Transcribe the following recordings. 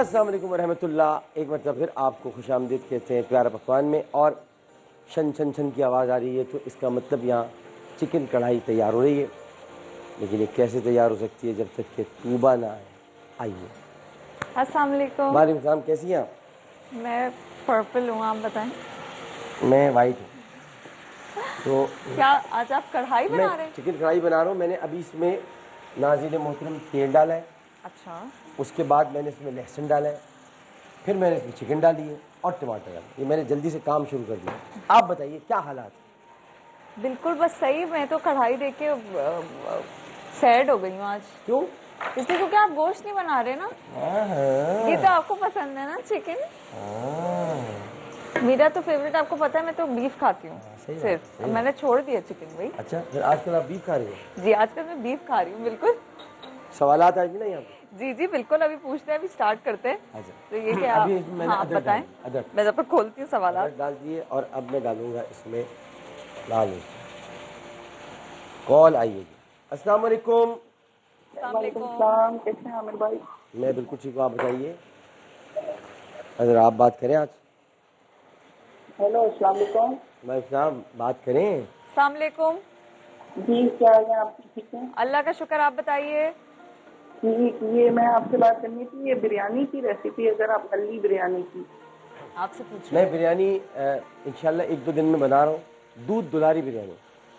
अस्सलाम वालेकुम वरहमतुल्लाह। एक मतलब फिर आपको खुशामदीद कहते हैं प्यारा पकवान में। और शन शन शन की आवाज़ आ रही है तो इसका मतलब यहाँ चिकन कढ़ाई तैयार हो रही है। लेकिन ये कैसे तैयार हो सकती है जब तक कि तूबा ना आए। आइए। अस्सलाम वालेकुम। वालेकुम सलाम, कैसी हैं आप? मैं पर्पल हूँ, आप बताएं। मैं वाइट हूँ। तो क्या आज आप कढ़ाई मैं बना रहे हैं? चिकन कढ़ाई बना रहा हूँ। मैंने अभी इसमें नाज़िल मोहतरम तेल डाला है, अच्छा, उसके बाद मैंने इसमें लहसुन डाला है, फिर मैंने इसमें चिकन डाली है और टमाटर डाला। ये मैंने जल्दी से काम शुरू कर दिया। आप बताइए क्या हालात? बिल्कुल बस सही। मैं तो कढ़ाई देख के सैड हो गई हूँ आज। क्यों? इसलिए क्योंकि आप गोश्त नहीं बना रहे ना। ये तो आपको पसंद है ना चिकन। मेरा तो फेवरेट आपको पता है, मैं तो बीफ खाती हूँ सिर्फ। अब मैंने छोड़ दिया चिकन भाई। अच्छा, फिर आजकल आप बीफ खा रही हो? जी आजकल मैं बीफ खा रही हूँ। बिल्कुल सवालात आएंगे ना यहाँ पे? जी जी बिल्कुल, अभी पूछते हैं, अभी स्टार्ट करते हैं। अच्छा, तो ये क्या अभी इसमें मैंने आप अदरक बताएं। डाल- अदरक मैं जब तक खोलती हूँ सवाल अदरक डाल दिए और अब मैं डालूंगा इसमें लाल मिर्च। कॉल आइए जी। अस्सलाम वालेकुम। सलाम, कैसे हैं आमिर भाई? मैं बिल्कुल ठीक हूँ, आप बताइए। अगर आप बात करें आज। हेलो, अस्सलाम वालेकुम। मैं इस्लाम बात करें। अस्सलाम वालेकुम। जी, क्या है आप ठीक हैं? अल्लाह का शुक्र, आप बताइए। ठीक, ये मैं आपसे बात करनी थी, ये बिरयानी की रेसिपी, अगर आप अली बिरयानी की। आपसे पूछ मैं बिरयानी इंशाल्लाह 1-2 दिन में बना रहा हूँ। दूध दुलारी बिरयानी।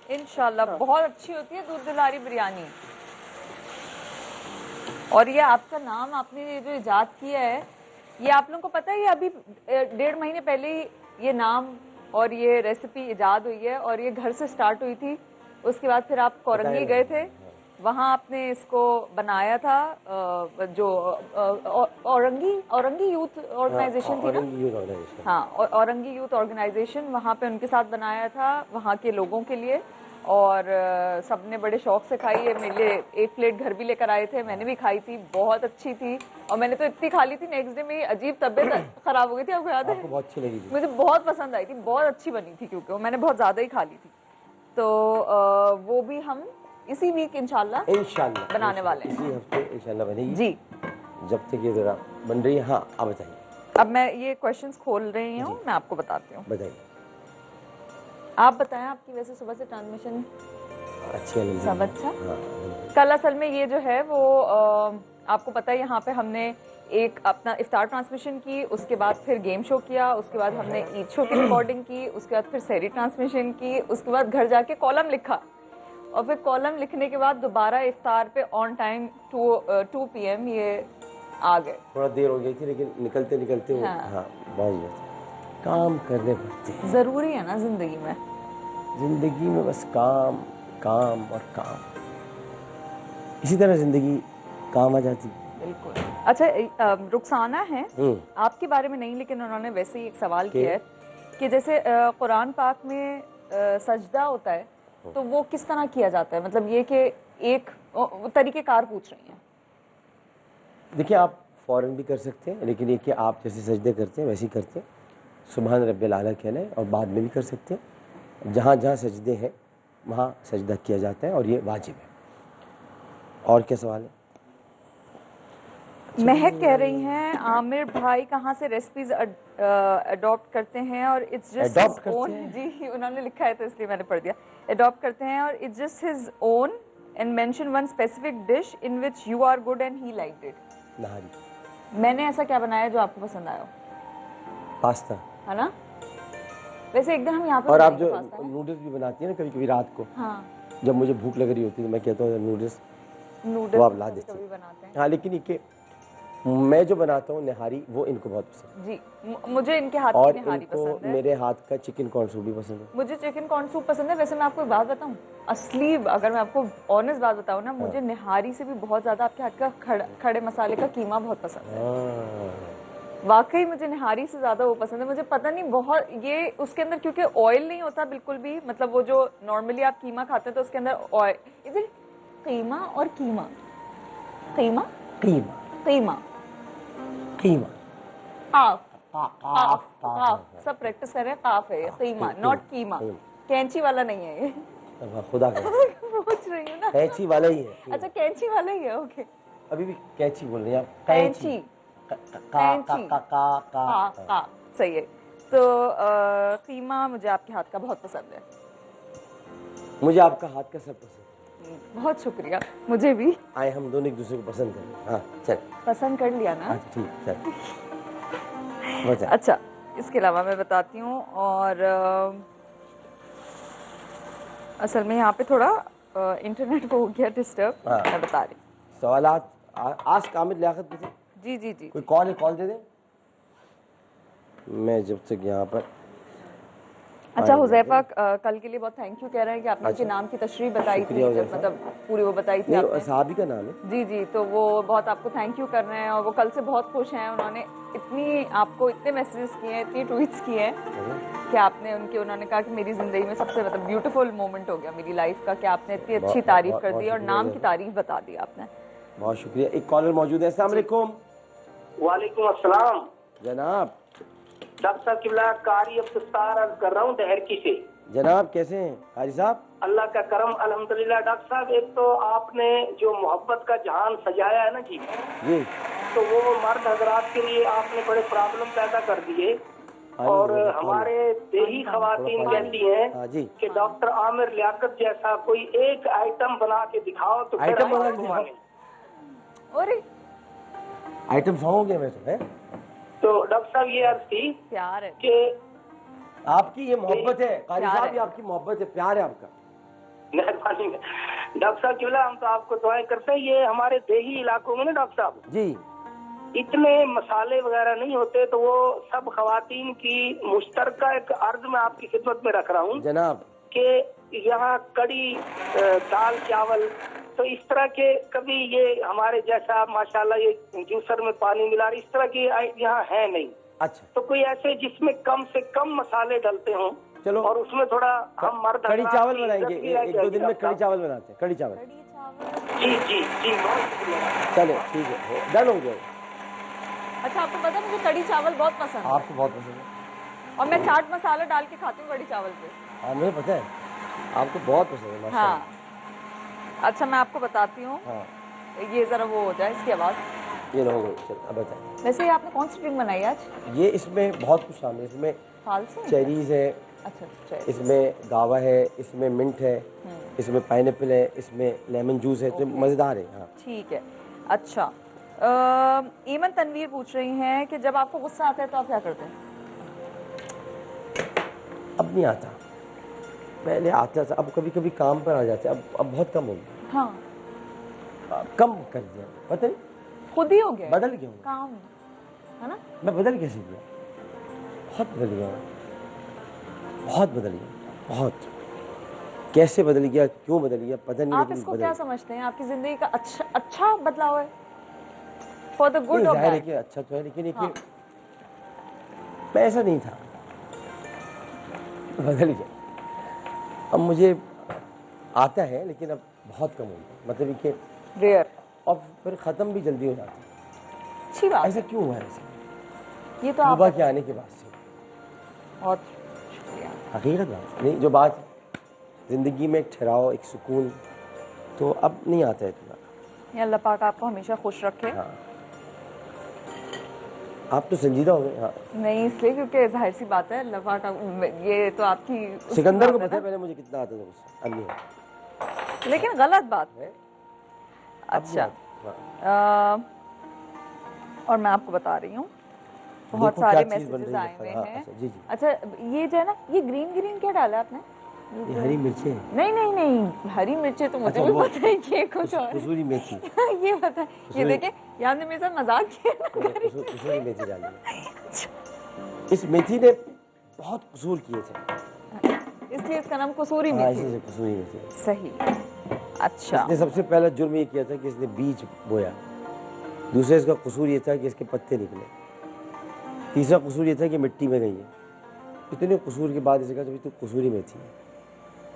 इंशाल्लाह बहुत अच्छी होती है दूध दुलारी बिरयानी। और ये आपका नाम आपने ये जो इजाद किया है, ये आप लोगों को पता है, ये अभी 1.5 महीने पहले ही ये नाम और ये रेसिपी इजाद हुई है और ये घर से स्टार्ट हुई थी। उसके बाद फिर आप कोरंगी गए थे, वहाँ आपने इसको बनाया था। जो औरंगी यूथ ऑर्गेनाइजेशन थी ना। हाँ, औरंगी यूथ ऑर्गेनाइजेशन, वहाँ पे उनके साथ बनाया था, वहाँ के लोगों के लिए। और सबने बड़े शौक से खाई है। मेरे लिए 1 प्लेट घर भी लेकर आए थे, मैंने भी खाई थी, बहुत अच्छी थी। और मैंने तो इतनी खा ली थी, नेक्स्ट डे मेरी अजीब तबीयत खराब हो गई थी। आपको याद है? आपको बहुत अच्छी लगी थी? मुझे बहुत पसंद आई थी, बहुत अच्छी बनी थी, क्योंकि मैंने बहुत ज़्यादा ही खा ली थी। तो वो भी हम इसी वीक इंशाल्लाह बनाने वाले हैं। इसी हफ्ते इंशाल्लाह बनेगी जी। जब तक ये ज़रा बन रही है। हाँ, आप बताइए। अब मैं ये क्वेश्चंस खोल रही हूँ, मैं आपको बताती हूँ। बताइए। आप बताएं, आपकी वैसे सुबह से ट्रांसमिशन अच्छी सब अच्छा? हाँ, कल असल में ये जो है वो आपको पता है, यहाँ पे हमने एक अपना इफ्तार ट्रांसमिशन की, उसके बाद फिर गेम शो किया, उसके बाद हमने ईद शो की रिकॉर्डिंग की, उसके बाद फिर सहरी ट्रांसमिशन की, उसके बाद घर जाके कॉलम लिखा, और फिर कॉलम लिखने के बाद दोबारा इफ्तार पे ऑन टाइम 2 PM ये आ गए। थोड़ा देर हो गई थी लेकिन निकलते निकलते हाँ बहुत काम करने पड़ते हैं। ज़रूरी है ना ज़िंदगी में। ज़िंदगी में बस काम काम और काम, इसी तरह ज़िंदगी काम आ जाती। बिल्कुल। अच्छा, रुखसाना है, आपके बारे में नहीं, लेकिन उन्होंने वैसे ही एक सवाल किया है कि जैसे कुरान पाक में सजदा होता है, तो वो किस तरह किया जाता है? मतलब ये कि एक तरीक़ेकार पूछ रही हैं। देखिए, आप फ़ौरन भी कर सकते हैं, लेकिन ये कि आप जैसे सजदे करते हैं वैसे ही करते हैं, सुभान रब्बिल आला कहना है, और बाद में भी कर सकते हैं। जहाँ जहाँ सजदे हैं वहाँ सजदा किया जाता है और ये वाजिब है। और क्या सवाल है? महक कह रही हैं, आमिर भाई कहाँ से रेसिपीज अडॉप्ट करते हैं और इट्स जस्ट हिज ओन। जी, उन्होंने लिखा है तो इसलिए मैंने पढ़ दिया। अडॉप्ट करते हैं और it's just his own and mention one specific dish in which you are good and he liked it. Nihari. मैंने ऐसा क्या बनाया जो आपको पसंद आया? पास्ता, है ना? वैसे एक दिन हम यहाँ पे, और आप जो नूडल्स भी बनाती हैं ना कभी कभी रात को, हाँ, जब मुझे भूख लग रही होती है तो मैं कहता हूँ नूडल्स तो आप ला देते कभी बनाते हैं। हाँ, लेकिन ये मैं जो बनाता हूँ निहारी, वो इनको बहुत पसंद है। जी, मुझे इनके हाथ की निहारी पसंद है। मेरे हाथ का चिकन कॉर्न सूप भी पसंद है। मुझे चिकन कॉर्न सूप पसंद है। वैसे मैं आपको एक बात बताऊं, असली अगर मैं आपको ऑनेस्ट बात बताऊं ना, मुझे निहारी से भी बहुत ज़्यादा आपके हाथ का खड़े मसाले का कीमा बहुत पसंद है। वाकई मुझे निहारी से ज़्यादा वो पसंद है। मुझे पता नहीं, बहुत ये उसके अंदर क्योंकि ऑयल नहीं होता बिल्कुल भी, मतलब वो जो नॉर्मली आप कीमा खाते हैं तो उसके अंदर ऑयल, इधर कीमा और कीमा, कीमा कीमा कीमा कीमा काफ, सब प्रैक्टिस कर रहे हैं। काफ है ये, कीमा, नॉट कीमा। कैंची वाला नहीं है ये। खुदा का पूछ रही हूँ ना, कैंची वाला ही है। अच्छा कैंची वाला ही है, ओके। अभी भी कैंची बोल रही हैं आप? कैंची, कैंची। का सही है। तो कीमा मुझे आपके हाथ का बहुत पसंद है। मुझे आपका हाथ का सब पसंद है। बहुत शुक्रिया। मुझे भी। आए हम दोनों एक दूसरे को पसंद करें। हाँ चल, पसंद कर लिया ना। अच्छा ठीक, चल बता। अच्छा, इसके अलावा मैं बताती हूँ। और असल में यहाँ पे थोड़ा इंटरनेट वो हो गया डिस्टर्ब। हाँ। मैं बता रही हूँ। सवालात आज कामिल लियाकत में थे। जी जी जी। कोई कॉल है, कॉल दे दें। मैं जब तक यहाँ पर अच्छा, हुज़ैफा कल के लिए बहुत थैंक यू कह रहे हैं कि आपने उनके अच्छा। नाम की तशरीह बताई थी, शुक्रिया जब हुज़ैफा। मतलब पूरी वो बताई थी नहीं, आपने। साहबी का नाम है। जी जी, तो वो बहुत आपको थैंक यू कर रहे हैं और वो कल से बहुत खुश हैं। उन्होंने इतनी आपको इतने मैसेजेस किए हैं, इतनी ट्वीट्स किए हैं कि आपने उन्होंने कहा कि मेरी ज़िंदगी में सबसे मतलब ब्यूटीफुल मोमेंट हो गया मेरी लाइफ का, कि आपने इतनी अच्छी तारीफ कर दी और नाम की तारीफ बता दी आपने। बहुत शुक्रिया। एक कॉलर मौजूद है। अस्सलाम वालेकुम। वालेकुम अस्सलाम जनाब। डॉक्टर साहब किबला कारी अब्दुस्तार अर्ज कर रहा हूँ दहरकी से। जनाब कैसे हैं कारी साहब? अल्लाह का करम अल्हम्दुलिल्लाह। डॉक्टर साहब, एक तो आपने जो मोहब्बत का जहान सजाया है ना जी, तो वो मर्द हजरात के लिए आपने बड़े प्रॉब्लम पैदा कर दिए। और हमारे देही खवातीन कहती हैं कि डॉक्टर आमिर लियाकत जैसा कोई एक आइटम बना के दिखाओ तो फिर आइटम हम बना के आपको दिखाओ। मानें। अरे आइटम सॉन्ग हो गया मैं तो है। तो डॉक्टर साहब ये अर्ज थी प्यार है कि आपकी ये मोहब्बत है कारी प्यार साहब, है। ये आपकी मोहब्बत है, प्यार है आपका। मेहरबानी। डॉक्टर साहब किबला हम तो आपको दुआएं करते हैं। ये हमारे देही इलाकों में ना डॉक्टर साहब जी, इतने मसाले वगैरह नहीं होते, तो वो सब खवातीन की मुश्तरका एक अर्ज में आपकी खिदमत में रख रहा हूँ जनाब। कि यहाँ कड़ी दाल चावल, तो इस तरह के कभी ये हमारे जैसा माशाल्लाह ये जूसर में पानी मिला इस तरह की यहाँ है नहीं। अच्छा, तो कोई ऐसे जिसमें कम से कम मसाले डलते हों, चलो और उसमें थोड़ा हम मर्द कड़ी हजरात चावल की बनाएंगे। इज्जत भी रह एक दो दिन में जाएगी। कड़ी चावल बनाते हैं, कड़ी चावल। जी जी जी, बहुत शुक्रिया। चले ठीक है, डन हो गया। अच्छा, आपको पता है मुझे कड़ी चावल बहुत पसंद है आपको बहुत पसंद है और मैं चाट मसाला डाल के खाती हूँ कड़ी चावल पे। हाँ मुझे पता है, आपको बहुत पसंद है माशाल्लाह। हाँ। अच्छा, मैं आपको बताती हूँ। हाँ ये जरा वो हो जाए इसकी आवाज़। ये ना हो गई। चल अब बताएं। वैसे ये आपने कौन सी ड्रिंक बनाई आज? ये इसमें बहुत कुछ शामिल है। इसमें फालसे? चेरीज है, अच्छा अच्छा। इसमें गावा है, इसमें मिंट है, इसमें पाइनएप्पल है, इसमें लेमन जूस है, तो मज़ेदार है। हाँ ठीक है। अच्छा, ईमन तनवीर पूछ रही हैं कि जब आपको गुस्सा आता है तो आप क्या करते हैं? अब नहीं आता, पहले आता था, अब कभी कभी काम पर आ जाते हैं। अब बहुत कम हो गया। हाँ, अब कम कर दिया, पता नहीं खुद ही हो गया बदल गया हूँ काम, है ना? मैं। बदल कैसे गया? बहुत बदल गया हूँ, बहुत बदल गया, बहुत। कैसे बदल गया, क्यों बदल गया पता नहीं, आप लेकिन इसको बदल क्या गया। समझते हैं? आपकी जिंदगी का अच्छा बदलाव है? फॉर द गुड नहीं, और जाहिर है बैड? कि अच्छा तो है, लेकिन हाँ। मैं ऐसा नहीं था, बदल गया। अब मुझे आता है लेकिन अब बहुत कम हो गया, मतलब कि रेयर। और फिर ख़त्म भी जल्दी हो जाता है। अच्छी बात ऐसा क्यों हुआ है? ऐसा है। ये तो आप सुबह के आने के बाद से बहुत शुक्रिया। हकीकत बात नहीं, जो बात ज़िंदगी में एक ठहराव, एक सुकून, तो अब नहीं आता है इतना। ये अल्लाह पाक आपको हमेशा खुश रखे। हाँ, आप तो संजीदा हो गए। हाँ, नहीं इसलिए क्योंकि जाहिर सी बात है अल्लाह पाक ये तो आपकी उसकी सिकंदर को बात पता है है पहले मुझे कितना आता था गुस्सा, अब नहीं आता। ना। लेकिन गलत बात है। अब नहीं अच्छा, आता। हाँ। और मैं आपको बता रही हूँ बहुत देखो सारे क्या चीज़ बन मैसेजेस रही आए है। हुए हाँ, हैं। अच्छा, जी जी। अच्छा, ये जो है ना, ये ग्रीन ग्रीन क्या डाला आपने? ये हरी मिर्चें हैं। नहीं नहीं नहीं, हरी मिर्चें तो मुझे अच्छा, भी वो पता है कि ये कुछ और कसूरी मेथी, है। ये पता है। ये देखे, यहाँ ने मेरे साथ मजाक किया ना। कसूरी मेथी डाली है। इस मेथी ने बहुत कसूर किए थे, इसलिए इसका नाम कसूरी हाँ, मेथी। इसी से कसूरी मेथी है। सही। अच्छा, इसने सबसे पहला जुर्म ये किया था कि इसने बीज बोया। दूसरा इसका कसूर ये था कि इसके पत्ते निकले। तीसरा कसूर ये था कि मिट्टी में गई है। इतने कसूर के बाद इसे कहा तो कसूरी मेथी है,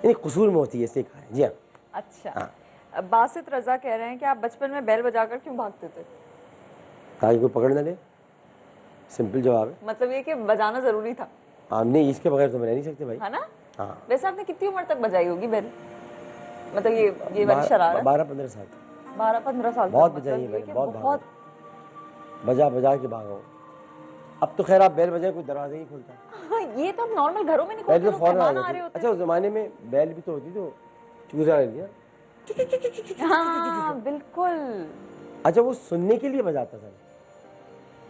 यानी कसूर में होती है, इसने कहा है। जी हाँ। अच्छा। हाँ। बासित रजा कह रहे हैं कि आप बचपन में बैल बजाकर क्यों भागते थे? ताकि कोई पकड़ न ले, सिंपल जवाब है। मतलब ये कि बजाना जरूरी था, हाँ, नहीं इसके बगैर तो मैं रह नहीं सकते भाई। है ना? हाँ, वैसे आपने कितनी उम्र तक बजाई होगी बैल? मतलब ये वाली शरारत? 12-15 साल। 12-15 साल तक। बहुत मतलब बजाई है ये मैंने, कि बहुत बहुत बजा बजा के भागा हूँ। अब तो खैर आप बैल बजाए कोई दरवाजा नहीं खोलता। हाँ, ये तो हम नॉर्मल घरों में नहीं पहले खोलते, तो फौरन आ मेहमान आ रहे जाते। होते अच्छा उस जमाने में बैल भी तो होती तो चूजा ले लिया। हैं। हाँ बिल्कुल, अच्छा वो सुनने के लिए बजाता था?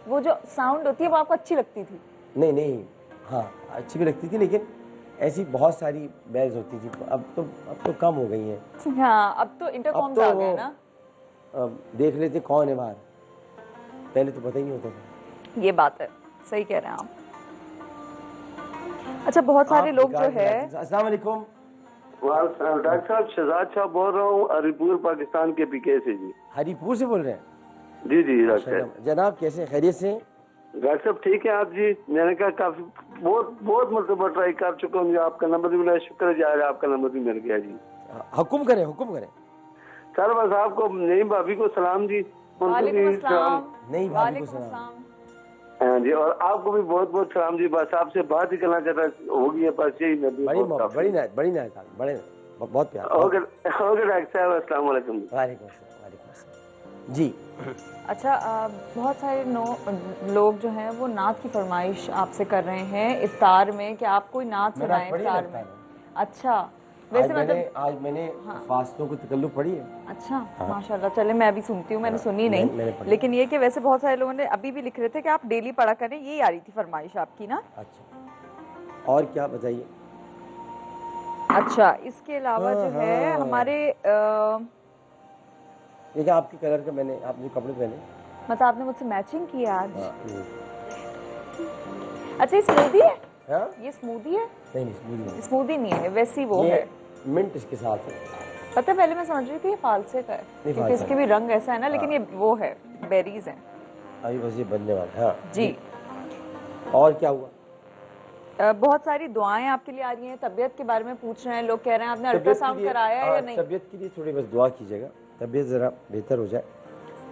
वो जो साउंड होती है वो आपको अच्छी लगती थी? नहीं नहीं, हाँ अच्छी भी लगती थी, लेकिन ऐसी बहुत सारी बेल्स होती थी। अब तो कम हो गई हैं। हाँ, अब तो इंटरकॉम्स अब तो आ गए ना। अब देख लेते कौन है बाहर, पहले तो पता ही नहीं होता था। ये बात है, सही कह रहे हैं आप। अच्छा बहुत सारे लोग जो है, अस्सलाम वालेकुम। डॉक्टर साहब शहजाद साहब बोल रहा हूँ हरिपुर पाकिस्तान के पीके से जी। हरिपुर से बोल रहे हैं? जी जी डॉक्टर जनाब कैसे, खैरियत से? डॉक्टर साहब ठीक है आप जी? मैंने कहा काफी बहुत मरतबा ट्राई कर चुका हूँ, आपका नंबर भी मिला, शुक्र है आज आपका नंबर भी मिल गया जी। हुक्म करें हुक्म करें। सर बस आपको नई भाभी को सलाम जी। वालेकुम अस्सलाम। नहीं भाभी को सलाम। हाँ जी, और आपको भी बहुत बहुत सलाम जी। बस आपसे बात ही करना चाहता होगी, बस यही बड़ी नायत बड़े बहुत प्यार। ओके डॉक्टर साहब अस्सलाम वालेकुम। वालेकुम अस्सलाम जी। अच्छा बहुत सारे लोग जो हैं वो नात की फरमाइश आपसे कर रहे हैं इफ्तार में कि आप कोई नात सुनाएं इफ्तार में। अच्छा वैसे मतलब आज मैंने फास्तों को तकल्लुफ पढ़ी है। अच्छा माशाल्लाह, चले मैं भी सुनती हूँ, मैंने सुनी नहीं, लेकिन ये कि वैसे बहुत सारे लोगों ने अभी भी लिख रहे थे कि आप डेली पढ़ा करें, यही आ रही थी फरमाइश आपकी ना। अच्छा और क्या बताइए? अच्छा इसके अलावा जो है हमारे ये क्या आपके कलर का, मैंने आप जो कपड़े पहने, मतलब आपने मुझसे मैचिंग की आज। अच्छा ये स्मूदी है? हाँ? ये स्मूदी है? नहीं स्मूदी नहीं, स्मूदी नहीं है, वैसी वो है मिंट इसके साथ है। पता है पहले मैं समझ रही थी ये फालसे का है, क्योंकि इसके भी रंग ऐसा है ना, लेकिन ये वो है, बेरीज हैं अभी बस ये बनने वाला है। हाँ जी। और क्या हुआ? बहुत सारी दुआएं आपके लिए आ रही हैं, तबीयत के बारे में पूछ रहे हैं लोग, कह रहे हैं आपने अल्ट्रासाउंड कराया है या नहीं? तबीयत के लिए थोड़ी बस दुआ कीजिएगा, तबीयत जरा बेहतर हो जाए,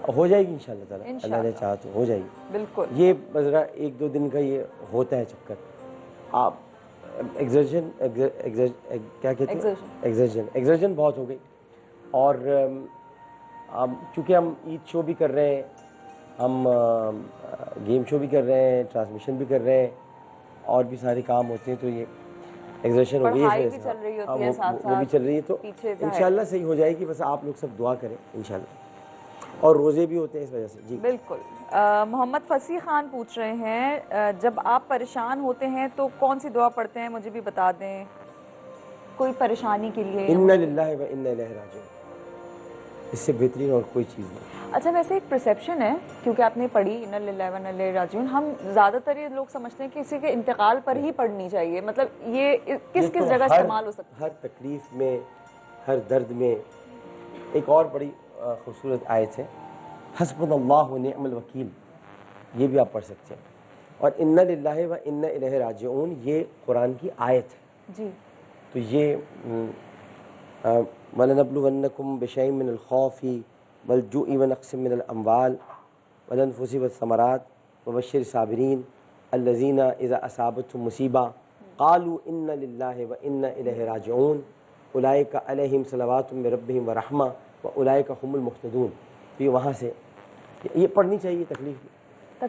हो जाएगी इंशाल्लाह ताला, अल्लाह ने चाहा तो हो जाएगी बिल्कुल। ये बस जरा 1-2 दिन का ये होता है चक्कर। आप एग्जर्शन क्या कहते हैं, एग्जर्शन बहुत हो गई, और चूँकि हम ईद शो भी कर रहे हैं, हम गेम शो भी कर रहे हैं, ट्रांसमिशन भी कर रहे हैं, और भी सारे काम होते हैं, तो ये एग्जर्शन हो गई है, वो भी चल रही है, तो इंशाल्लाह सही हो जाएगी। बस आप लोग सब दुआ करें इंशाल्लाह, और रोज़े भी होते हैं इस वजह से जी। बिल्कुल। मोहम्मद फसी खान पूछ रहे हैं जब आप परेशान होते हैं तो कौन सी दुआ पढ़ते हैं, मुझे भी बता दें, कोई परेशानी के लिए। इन्ना लिल्लाहि व इन्ना इलैहि राजिऊन, इससे बेहतरीन और कोई चीज़ नहीं। अच्छा वैसे एक परसेप्शन है, क्योंकि आपने पढ़ी इन्ना लिल्लाहि व इन्ना इलैहि राजिऊन, हम ज़्यादातर ये लोग समझते हैं कि किसी के इंतकाल पर ही पढ़नी चाहिए, मतलब ये किस किस जगह इस्तेमाल हो सकता है? हर तकलीफ में, हर दर्द में। एक और बड़ी खूबसूरत आयत है, हस्बुनल्लाहु व निअमल वकील, ये भी आप पढ़ सकते हैं। और इन्ना लिल्लाहि व इन्ना इलैहि राजिऊन ये कुरान की आयत है जी। तो ये वलनब्लुवन्नकुम बिशैइन मिनल खौफि वल जुइ व नक़्सिम मिनल अम्वाल वल अनफुसि वस्समरात वबश्शिर साबिरीन अल्लज़ीना इज़ा असाबतहुम मुसीबा क़ालू इन्ना लिल्लाहि व इन्ना इलैहि राजिऊन उलाइका अलैहिम सलवातुम मिर रब्बिहिम व रहमा व उलाइका हुमुल मुहतदून। तो ये वहाँ से ये पढ़नी चाहिए। तकलीफ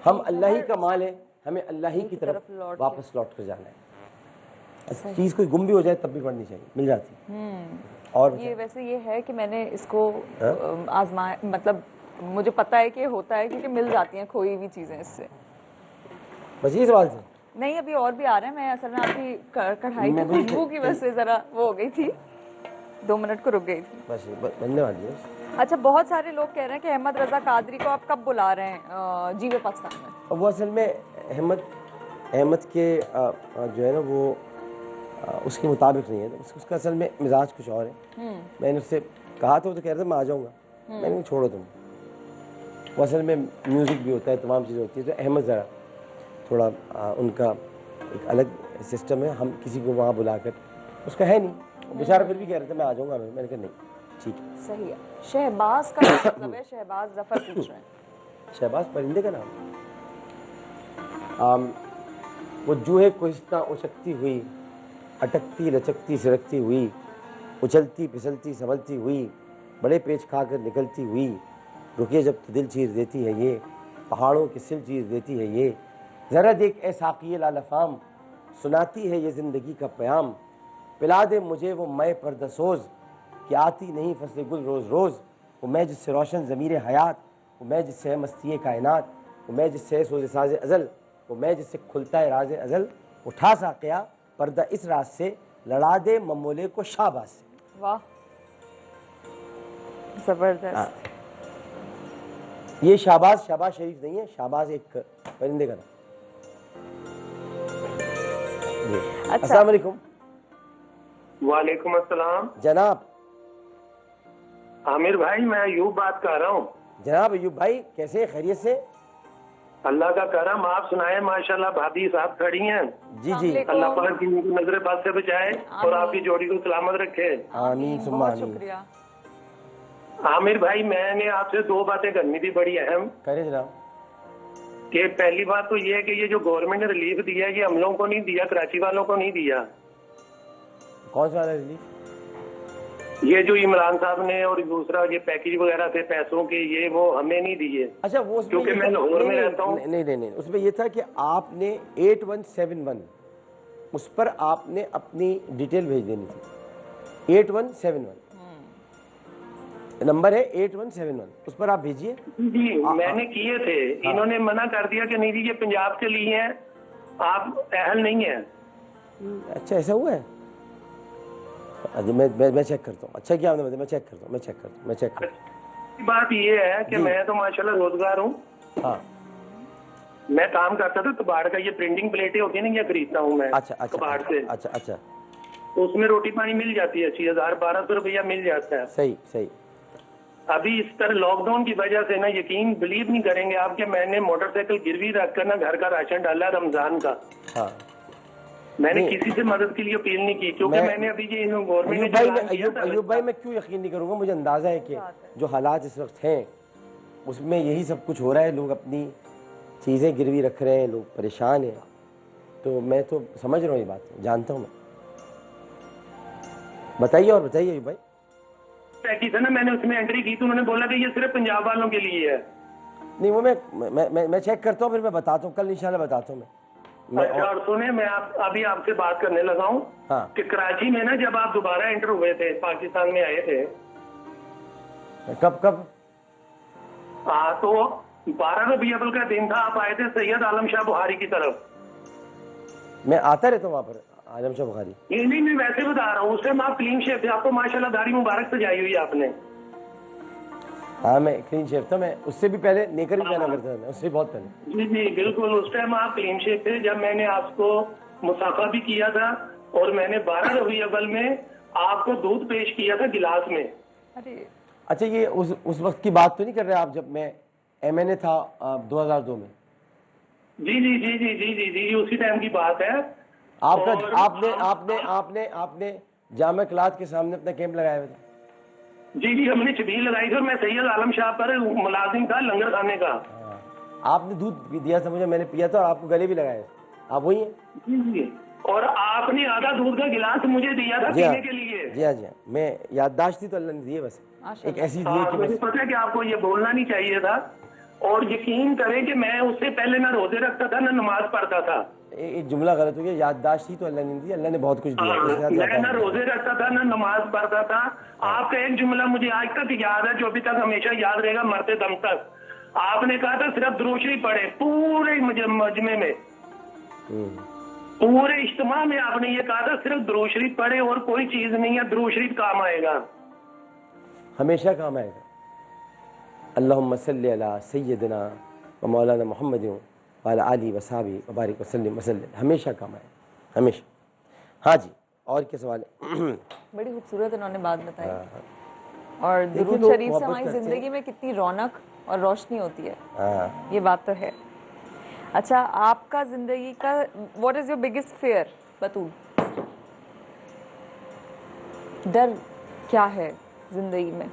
हम अल्लाह ही का माल है, हमें अल्लाह ही की तरफ वापस लौट कर जाना है। चीज़ कोई गुम भी हो जाए तब भी पढ़नी चाहिए, मिल जाती। और ये वैसे ये है कि मैंने इसको आजमाया, मतलब मुझे पता है कि होता है, क्योंकि मिल जाती हैं खोई हुई चीज़ें इससे। बस ये सवाल से नहीं, अभी और भी आ रहे हैं। मैं असल में आपकी कढ़ाई की खुशबू की वजह से ज़रा वो हो गई थी, 2 मिनट को रुक गई थी। बस बनने वाली है। अच्छा बहुत सारे लोग कह रहे हैं कि अहमद रज़ा कादरी को आप कब बुला रहे हैं जीवे पाकिस्तान में? वो असल में अहमद के जो है ना वो उसके मुताबिक नहीं है, उसका असल में मिजाज कुछ और है। मैंने उससे कहा था, तो कह रहा था मैं आ जाऊँगा, मैंने छोड़ो तुम। वो असल में म्यूज़िक भी होता है, तमाम चीज़ें होती है, तो अहमद ज़रा थोड़ा उनका एक अलग सिस्टम है, हम किसी को वहाँ बुलाकर उसका है नहीं। बेचारा फिर भी कह रहे थे मैं आ जाऊँगा, मैंने कहा नहीं ठीक है। सही है। शहबाज का मतलब है, शहबाज जफर पूछ रहे हैं। शहबाज परिंदे का नाम। वो जूहे कोहिस्ता उछकती हुई, अटकती लचकती सिरकती हुई, उछलती फिसलती संभलती हुई, बड़े पेच खाकर निकलती हुई, रुकिए जब तो दिल चीर देती है ये, पहाड़ों की सिल चीज़ देती है ये, ज़रा देख ए साक़ी लालफ़ाम, सुनाती है ये ज़िंदगी का प्याम, पिला दे मुझे वो मैं पर्दसोज़ कि आती नहीं फसले गुल रोज़ रोज़, वो मैं जिससे रोशन ज़मीर हयात, वो मैं जिससे है मस्ती कायनात, वो मैं जिससे है सोज़ साज़ अज़ल, वो मैं जिससे खुलता है राज़ अज़ल, उठा साक़िया पर्दा इस राज से, लड़ा दे ममोले को शाहबाज से। वाह, जबरदस्त। ये शाहबाज शहबाज शरीफ नहीं है, शाहबाज एक परिंदे का नाम। अच्छा, अस्सलाम वालेकुम। वालेकुम अस्सलाम। जनाब आमिर भाई, मैं अयूब बात कर रहा हूँ। जनाब अयूब भाई, कैसे खैरियत से? अल्लाह का करम, आप सुनाए। माशाल्लाह भाभी साहब खड़ी हैं। जी जी, अल्लाह पाक की नजर बद से बचाए और आपकी जोड़ी को सलामत रखे। आमीन सुम्मा बहुत आमीन। शुक्रिया। आमिर भाई, मैंने आपसे दो बातें करनी थी बड़ी अहम। करे जनाब। कि पहली बात तो ये है कि ये जो गवर्नमेंट ने रिलीफ दिया है, ये हम लोगों को नहीं दिया, कराची वालों को नहीं दिया। कौन सा वाला रिलीफ? ये जो इमरान साहब ने और दूसरा ये पैकेज वगैरह थे पैसों के, ये वो हमें नहीं दिए। अच्छा, वो उसमें क्योंकि ये मैं था- लाहौर में नहीं, रहता हूँ। नहीं, उसमें ये था कि आपने 8171 उस पर आपने अपनी डिटेल भेज देनी थी। 8171 नंबर है, 8171 उस पर आप भेजिए। जी मैंने किए थे, इन्होंने मना कर दिया कि नहीं जी ये पंजाब के लिए हैं, आप अहल नहीं है। अच्छा, ऐसा हुआ है? अरे मैं चेक करता हूँ। अच्छा क्या आपने बताया? मैं चेक करता हूँ। बात ये है कि जी। मैं तो माशाल्लाह रोजगार हूँ। हाँ, मैं काम करता था कबाड़ का, ये प्रिंटिंग प्लेटें होती है ना, ये खरीदता हूँ मैं अच्छा कबाड़ से। अच्छा, तो उसमें रोटी पानी मिल जाती है, 6,000-1,200 रुपया मिल जाता है। सही। अभी इस तरह लॉकडाउन की वजह से ना, यकीन बिलीव नहीं करेंगे आप कि मैंने मोटरसाइकिल गिरवी रखकर ना घर का राशन डाला रमजान का। हाँ, मैंने नहीं। किसी से मदद के लिए अपील नहीं की, क्योंकि मैंने अभी ये गवर्नमेंट ने जो ऐलान किया था- अयूब भाई, मैं क्यों यकीन नहीं करूँगा? मुझे अंदाज़ा है कि जो हालात इस वक्त हैं उसमें यही सब कुछ हो रहा है। लोग अपनी चीज़ें गिरवी रख रहे हैं, लोग परेशान हैं। तो मैं तो समझ रहा हूँ, ये बात जानता हूँ मैं। बताइए अयूब भाई। पैकेज है ना, मैंने उसमें एंट्री की तो उन्होंने बोला कि ये सिर्फ पंजाब वालों के लिए है। नहीं, वो मैं चेक करता हूँ, फिर मैं बताता हूँ, कल इंशाल्लाह बताता हूँ मैं। अच्छा, और सुने, मैं अभी आपसे बात करने लगा हूँ हाँ। कि कराची में ना जब आप दोबारा एंटर हुए थे, पाकिस्तान में आए थे, कब? तो 12 रबी अव्वल का दिन था, आप आए थे सैयद आलम शाह बुखारी की तरफ। मैं आता रहता हूँ वहाँ पर, आलम शाह बुखारी। नहीं, मैं वैसे बता रहा हूँ, उस टाइम आप क्लीन शेप थे, आपको माशाल्लाह दाढ़ी मुबारक सजाई हुई है आपने। हाँ, मैं क्लीन शेव था। मैं उससे भी पहले नेकर भी पहना करता था, मैं उससे बहुत पहले। जी बिल्कुल, उस टाइम आप क्लीन शेप थे जब मैंने आपको मुसाफा भी किया था, और मैंने 12 रबी अव्वल में आपको दूध पेश किया था गिलास में। अरे अच्छा, ये उस वक्त की बात तो नहीं कर रहे आप जब मैं MNA था 2002 में? जी, उसी टाइम की बात है। आपका और आपने जामा क्लास के सामने अपना कैंप लगाया हुआ था। जी, हमने छबील लगाई थी और मैं सैयद आलम शाह पर मुलाजिम था लंगर खाने का। आपने दूध भी दिया था मुझे, मैंने पिया था, और आपको गले भी लगाए। आप वही हैं? जी, और आपने आधा दूध का गिलास मुझे दिया था जी हाँ, पीने के लिए। जी हाँ। मैं याददाश्त थी तो अल्लाह ने दी है, बस एक ऐसी दी है कि मुझे बस। पता है कि आपको ये बोलना नहीं चाहिए था, और यकीन करें कि मैं उससे पहले ना रोजे रखता था ना नमाज पढ़ता था। एक जुमला गलत हो गया, याददाश्त थी तो अल्लाह ने दी, अल्लाह ने बहुत कुछ दिया। उसके साथ मैं याददाश्त ना नहीं। रोजे रखता था ना नमाज पढ़ता था। आपका एक जुमला मुझे आज तक याद है, जो अभी तक हमेशा याद रहेगा मरते दम तक। आपने कहा था सिर्फ दुरूद शरीफ पढ़े पूरे मजमे में, पूरे इज्तिमा में आपने ये कहा था सिर्फ दुरूद शरीफ पढ़े और कोई चीज नहीं है, दुरूद शरीफ काम आएगा, हमेशा काम आएगा। अल्लाहुम्मा सल्ली अला सय्यदना व मौलाना मुहम्मद व अला आलिहि व सहबी व बारिक वसल्लिम वसल्लम, हमेशा काम आएगा, हमेशा। हाँ जी, और क्या सवाल है? बड़ी खूबसूरत इन्होंने बात बताई। और देखिए, दुरूद लोग शरीफ से मोहब्बत हमारी करते हैं। जिंदगी में कितनी रौनक और रोशनी होती है, हाँ, ये बात तो है। अच्छा, आपका जिंदगी का what is your biggest fear Batool? डर क्या है जिंदगी में?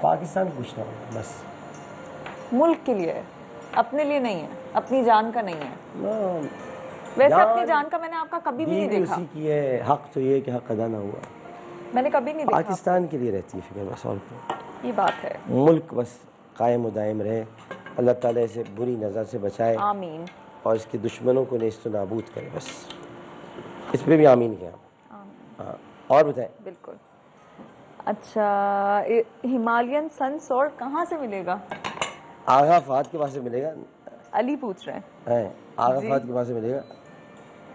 पाकिस्तान पूछना होगा बस। मुल्क के लिए है, अपने लिए नहीं है, अपनी जान का नहीं है। ना, वैसे जान अपनी जान का मैंने आपका कभी भी नहीं बीवी देखा, उसी की है, हक तो ये है कि हक अदा ना हुआ। मैंने कभी नहीं देखा। पाकिस्तान के लिए रहती है फिक्र, बस और क्या। ये बात है। मुल्क बस कायम व दायम रहे। अल्लाह ताला इसे बुरी नज़र से बचाए आमीन। और इसके दुश्मनों को नेस्त नाबूद करे। बस इस पर भी आमीन किया। हाँ, और बताएं। बिल्कुल। अच्छा, हिमालयन सन सॉल्ट कहाँ से मिलेगा? आगा फात के पास से मिलेगा। अली पूछ रहे हैं। आगा फात के पास से मिलेगा।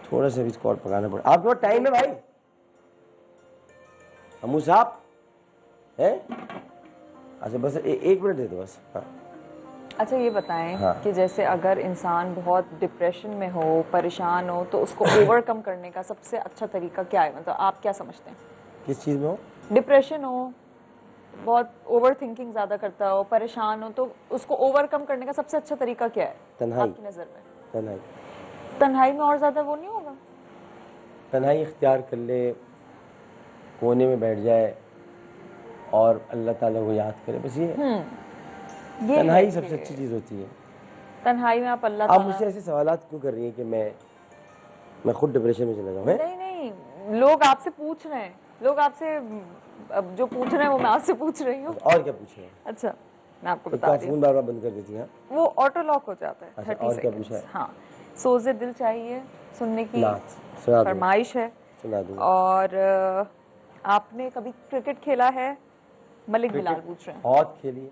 थोड़ा सा भी इसको और पकाना पड़ा। आपके पास टाइम है भाई? अमू साहब है? अच्छा बस एक मिनट दे दो बस। हाँ। अच्छा ये बताएं हाँ। कि जैसे अगर इंसान बहुत डिप्रेशन में हो, परेशान हो, तो उसको ओवरकम करने का सबसे अच्छा तरीका क्या है? मतलब आप क्या समझते हैं? किस चीज़ में हो? डिप्रेशन हो, बहुत ओवर थिंकिंग ज़्यादा करता हो, परेशान हो, तो उसको ओवरकम करने का सबसे अच्छा तरीका क्या है तन्हाई। आपकी नज़र में? तन्हाई। तन्हाई में और ज़्यादा वो नहीं होगा? तन्हाई इख्तियार कर ले, कोने में बैठ जाए और अल्लाह ताला को याद करे। बस ये तन्हाई सबसे अच्छी चीज़ होती है। तन्हाई में आप अल्लाह आप ताला। मुझसे ऐसे सवालात क्यों कर रही हैं कि मैं खुद डिप्रेशन में चला जाऊँ? नहीं नहीं, लोग आपसे पूछ रहे हैं, लोग आपसे अब जो पूछ रहे हैं वो मैं आपसे पूछ रही हूँ। और क्या पूछे? अच्छा मैं आपको एक बता रही हूँ, फ़ोन बार बार बंद कर देती हैं। वो ऑटो लॉक हो जाता है। अच्छा, 30 और क्या सेकंड्स। पूछा है? हाँ, सोज़े दिल चाहिए सुनने की नात सुना दूँ। फरमाइश है। सुना दूँ। और आपने कभी क्रिकेट खेला है? मलिक बिलाल पूछ रहे हैं। बहुत खेली है,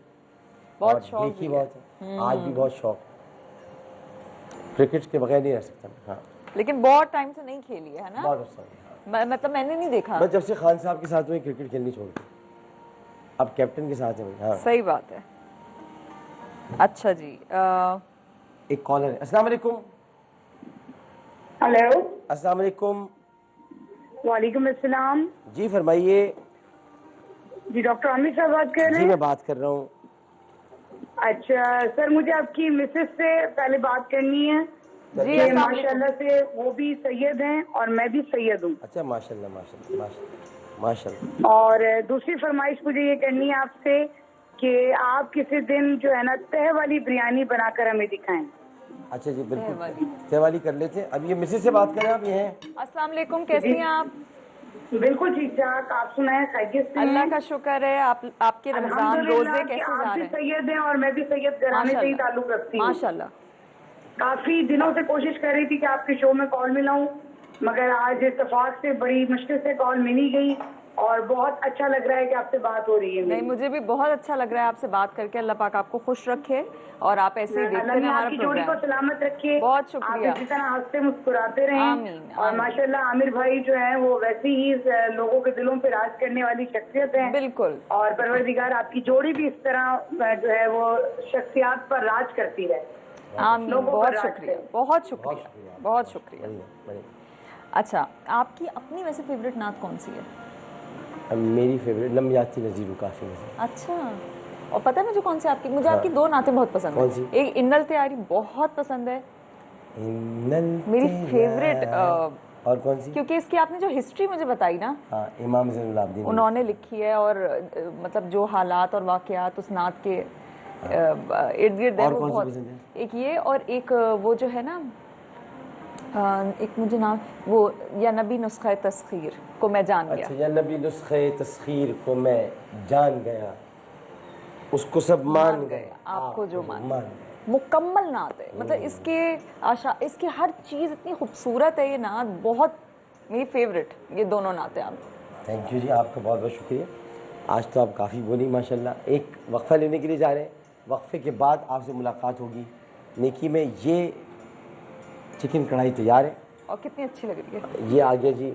बहुत और शौक देखी भी है। बहुत है। आज भी बहुत शौक है। क्रिकेट के बगैर नहीं रह सकता मैं। हाँ, लेकिन बहुत टाइम से नहीं खेली है ना? बहुत अच्छा है। मतलब मैंने नहीं देखा। बस जब से खान साहब के साथ हुई क्रिकेट खेलनी छोड़ दी। अब कैप्टन के साथ है। हाँ, सही बात है। अच्छा जी, एक कॉलर है। अस्सलाम वालेकुम। हेलो। अस्सलाम वालेकुम। वालेकुम अस्सलाम। जी फरमाइए। जी डॉक्टर आमिर साहब बात कर रहे जी हैं? मैं बात कर रहा हूँ। अच्छा सर, मुझे आपकी मिसेस से पहले बात करनी है जी कि अस्सलाम वालेकुम। माशाल्लाह से वो भी सैयद हैं और मैं भी सैयद हूँ। अच्छा माशाल्लाह माशाल्लाह माशाल्लाह माशाल्लाह। और दूसरी फरमाइश मुझे ये करनी है आपसे कि आप किसी दिन जो है ना तह वाली बिरयानी बनाकर हमें दिखाएं। अच्छा जी बिल्कुल, तहवाली। तहवाली कर लेते हैं। अब ये मिसेज से बात करें आप? ये हैं? अस्सलाम वालेकुम, कैसी हैं आप? बिल्कुल ठीक ठाक, आप सुनाएं खैरियत से हैं? अल्लाह का शुक्र है। आपके रमजान अल्हम्दुलिल्लाह रोजे कि कैसे आप जा भी रहे हैं? सैयद हैं और मैं भी सैयद घराने से ही ताल्लुक रखती हूँ। माशाल्लाह। काफी दिनों से कोशिश कर रही थी कि आपके शो में कॉल मिलाऊं, मगर आज इत्तेफाक से बड़ी मुश्किल से कॉल मिल ही गई और बहुत अच्छा लग रहा है कि आपसे बात हो रही है। नहीं, मुझे भी बहुत अच्छा लग रहा है आपसे बात करके। अल्लाह पाक आपको खुश रखे और आप ऐसे ही देखते अल्लाह रहें ने हमारा आपकी जोड़ी को प्रोग्राम। सलामत रखे। बहुत शुक्रिया। आप इसी तरह हंसते मुस्कुराते रहें। आमीन, और आमीन। माशाल्लाह आमिर भाई जो है वो वैसे ही लोगों के दिलों पे राज करने वाली शख्सियत है। बिल्कुल। और परवरदिगार आपकी जोड़ी भी इस तरह जो है वो शख्सियात पर राज करती रहे। आमीन, लोगों बहुत पर राज शुक्रिया, करें। बहुत शुक्रिया, बहुत शुक्रिया। बढ़िया, बढ़िया। अच्छा, आपकी अपनी वैसे फेवरेट नात कौन सी है? अब मेरी फेवरेट लम्याती नज़ीर काफ़ी नज़ीर। अच्छा, और पता है मुझे कौन सी आपकी? मुझे आपकी दो नातें बहुत पसंद कौन है। सी? एक इन्नल तैयारी बहुत पसंद है, मेरी फेवरेट। और कौन सी? क्योंकि इसकी आपने जो हिस्ट्री मुझे बताई ना, हाँ, इमाम ज़ैनुल आबिदीन। उन्होंने लिखी है और मतलब जो हालात और वाक़यात उस नात के इर्द गिर्द है, और वो कौन सी बहुत। पसंद है? एक ये और एक वो जो है ना, एक मुझे नाम वो या नबी नुस्ख़ा तस्खीर को मैं जान गया। अच्छा, या नबी नुस्खे तस्खीर को मैं जान गया, उसको सब मान गए, आपको जो मान गए। मुकम्मल नात है। मतलब इसके हर चीज़ इतनी खूबसूरत है। ये नात बहुत मेरी फेवरेट, ये दोनों नातें आप। थैंक यू जी, आपका बहुत बहुत शुक्रिया। आज तो आप काफ़ी बोली माशाल्लाह। एक वक्फ़ा लेने के लिए जा रहे हैं, वक्फ़े के बाद आपसे मुलाकात होगी। नेकी में ये चिकन कढ़ाई तैयार है और कितनी अच्छी लग रही है। ये आ गया जी।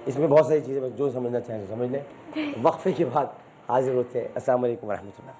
इसमें बहुत सारी चीज़ें, बस जो समझना चाहें समझ लें। वक्फ़े के बाद हाजिर होते हैं। अस्सलाम वालेकुम रहमतुल्लाह।